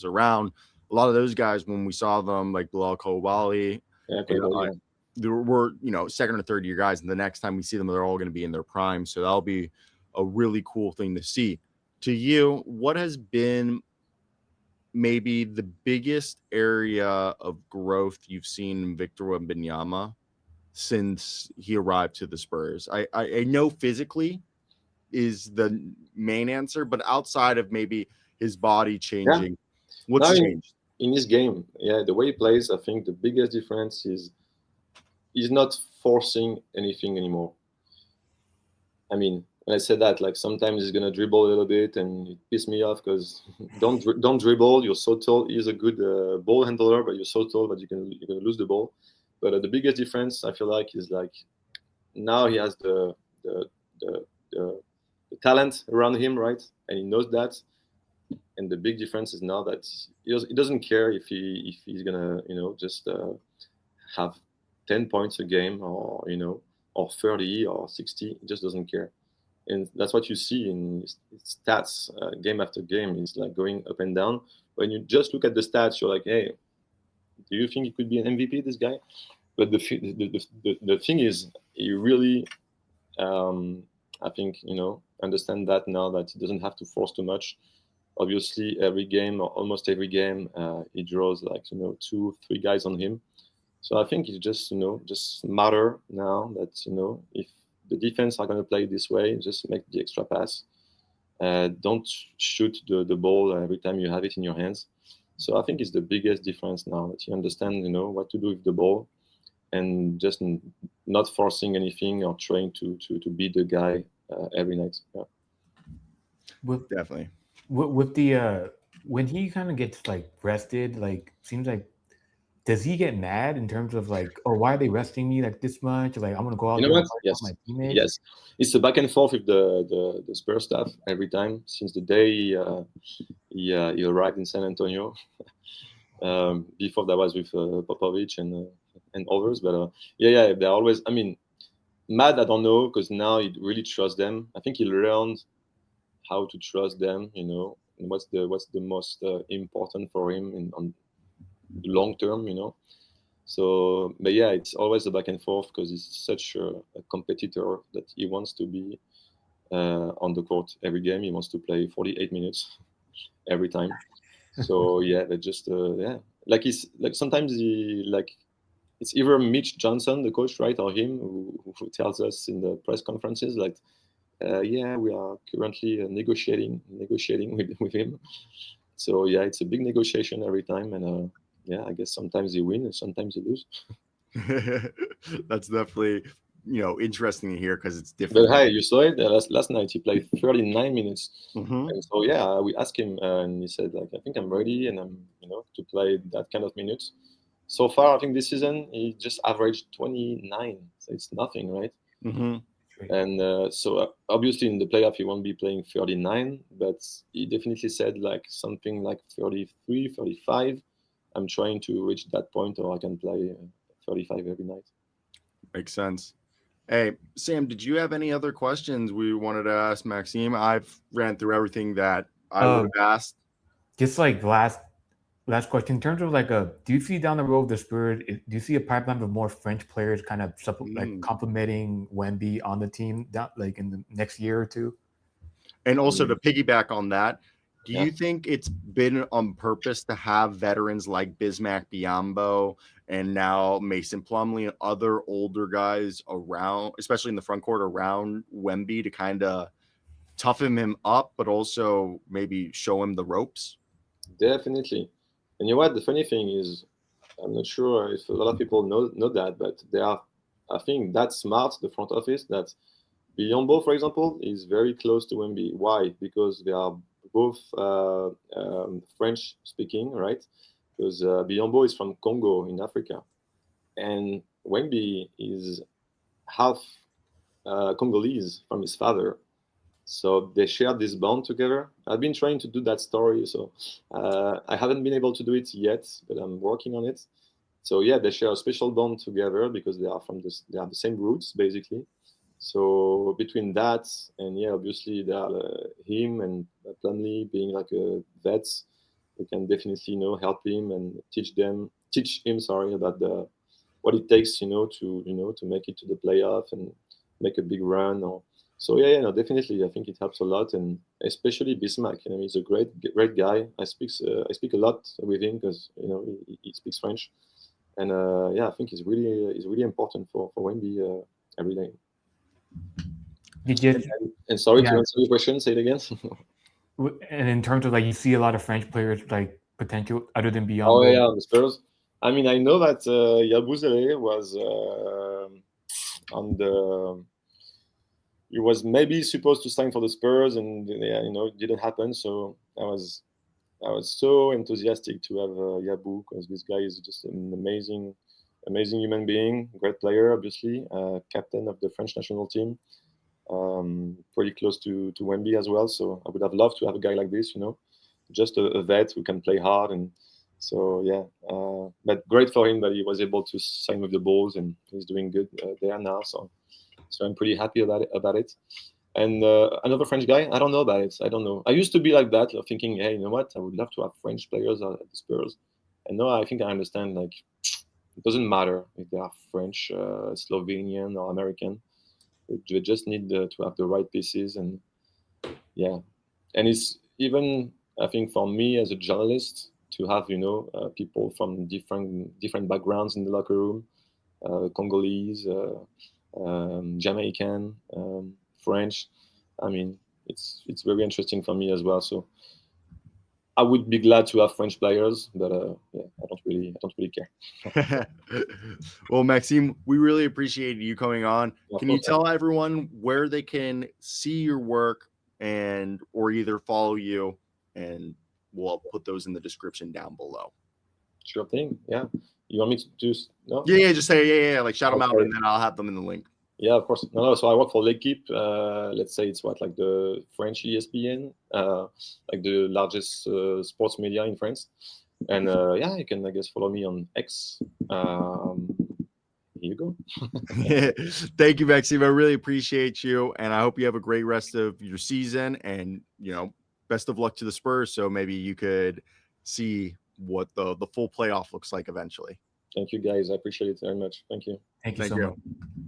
around. A lot of those guys, when we saw them, like Bilal Koulibaly, Yeah, you know, Koulibaly, there were, second or third year guys, and the next time we see them, they're all going to be in their prime. So that'll be a really cool thing to see. To you, what has been maybe the biggest area of growth you've seen in Victor Wembanyama since he arrived to the Spurs? I know physically is the main answer, but outside of maybe his body yeah. changing, what's Now changed? in his game, yeah, the way he plays, I think the biggest difference is he's not forcing anything anymore. I mean, when I say that, like sometimes he's gonna dribble a little bit, and it pisses me off because don't dribble. You're so tall. He's a good ball handler, but you're so tall that you're gonna lose the ball. But the biggest difference I feel like is like now he has the the, the, the talent around him, right? And he knows that. And the big difference is now that he doesn't care if he's gonna just have 10 points a game or 30 or 60. He just doesn't care, and that's what you see in his stats game after game. It's like going up and down. When you just look at the stats, you're like, hey, do you think he could be an MVP, this guy? But the thing is, he really, I think, understand that now that he doesn't have to force too much. Obviously, every game or almost every game, he draws like two, three guys on him. So I think it's just just matter now that if the defense are going to play this way, just make the extra pass. Don't shoot the ball every time you have it in your hands. So I think it's the biggest difference now that you understand what to do with the ball, and just not forcing anything or trying to beat the guy every night. Yeah. With Definitely. with the when he kind of gets like rested, like seems like does he get mad in terms of like, oh, why are they resting me like this much? Like I'm gonna go out You know there and what? fight for my Yes, teammates. yes. It's a back and forth with the Spurs staff every time since the day he arrived in San Antonio. Before that was with Popovich and others, but yeah, they're always. I mean, mad. I don't know because now he really trusts them. I think he learned how to trust them. And what's the most important for him on the long term. So, but yeah, it's always a back and forth because he's such a competitor that he wants to be on the court every game. He wants to play 48 minutes every time. So yeah, they just like he's like sometimes he like it's either Mitch Johnson, the coach, right, or him who tells us in the press conferences like, yeah, we are currently negotiating with him. So yeah, it's a big negotiation every time, and yeah, I guess sometimes you win and sometimes you lose. That's definitely interesting to hear because it's But different. hey, you saw it last night. He played 39 minutes, Mm-hmm. and so yeah, we asked him, and he said like, I think I'm ready, and I'm to play that kind of minutes. So far, I think this season he just averaged 29, so it's nothing, right? Mm-hmm. And so obviously in the playoff he won't be playing 39, but he definitely said like something like 33, 35. I'm trying to reach that point, or I can play 35 every night. Makes sense. Hey, Sam, did you have any other questions we wanted to ask Maxime? I've ran through everything that I would Uh, have asked. just like last question in terms of like do you see down the road the Spurs? Do you see a pipeline of more French players kind of like Mm. complementing Wemby on the team down like in the next year or two? And also Um, to piggyback on that, do yeah, you think it's been on purpose to have veterans like Bismack Biyombo and now Mason Plumlee and other older guys around, especially in the front court around Wemby to kind of toughen him up, but also maybe show him the ropes? definitely. And you know what? The funny thing is, I'm not sure if a lot of people know that, but they are, I think, that smart, the front office, that Biombo, for example, is very close to Wemby. Why? Because they are both French speaking, right? Because Biombo is from Congo in Africa, and Wemby is half Congolese from his father. So they share this bond together. I've been trying to do that story, so I haven't been able to do it yet, but I'm working on it. So yeah, they share a special bond together because they are they have the same roots basically. So between that and yeah, obviously there are him and Plumlee being like a vet we can definitely help him and teach him about what it takes to make it to the playoff and make a big run. So definitely I think it helps a lot, and especially Bismack. He's a great guy. I speak a lot with him because he speaks French, and I think he's really important for Wemby every day. And sorry to answer your question, say it again. And in terms of you see a lot of French players potential other than beyond. Oh yeah, the Spurs. I know that Yabusele was on the. He was maybe supposed to sign for the Spurs, and it didn't happen. So I was so enthusiastic to have Yabu, because this guy is just an amazing human being, great player, obviously, captain of the French national team, pretty close to Wemby as well. So I would have loved to have a guy like this, just a vet who can play hard. And so but great for him that he was able to sign with the Bulls, and he's doing good there now. So I'm pretty happy about it. And another French guy, I don't know about it. I don't know. I used to be like that, thinking, hey, you know what? I would love to have French players at the Spurs. And now I think I understand, it doesn't matter if they are French, Slovenian, or American. They just need to have the right pieces. And and it's even, I think, for me as a journalist, to have people from different backgrounds in the locker room, Congolese, Jamaican, French. It's very interesting for me as well. So I would be glad to have French players, but I don't really care. Well, Maxime, we really appreciate you coming on. Can you tell everyone where they can see your work or either follow you, and we'll put those in the description down below. Sure thing. Yeah. You want me to just just say shout them out, and then I'll have them in the link. Yeah, of course. No. So I work for L'Equipe. Let's say it's the French ESPN, the largest sports media in France. And you can, I guess, follow me on X. Here you go. Thank you, Maxime. I really appreciate you, and I hope you have a great rest of your season. And best of luck to the Spurs. So maybe you could see what the full playoff looks like eventually. Thank you, guys. I appreciate it very much. Thank you. Thank you so much.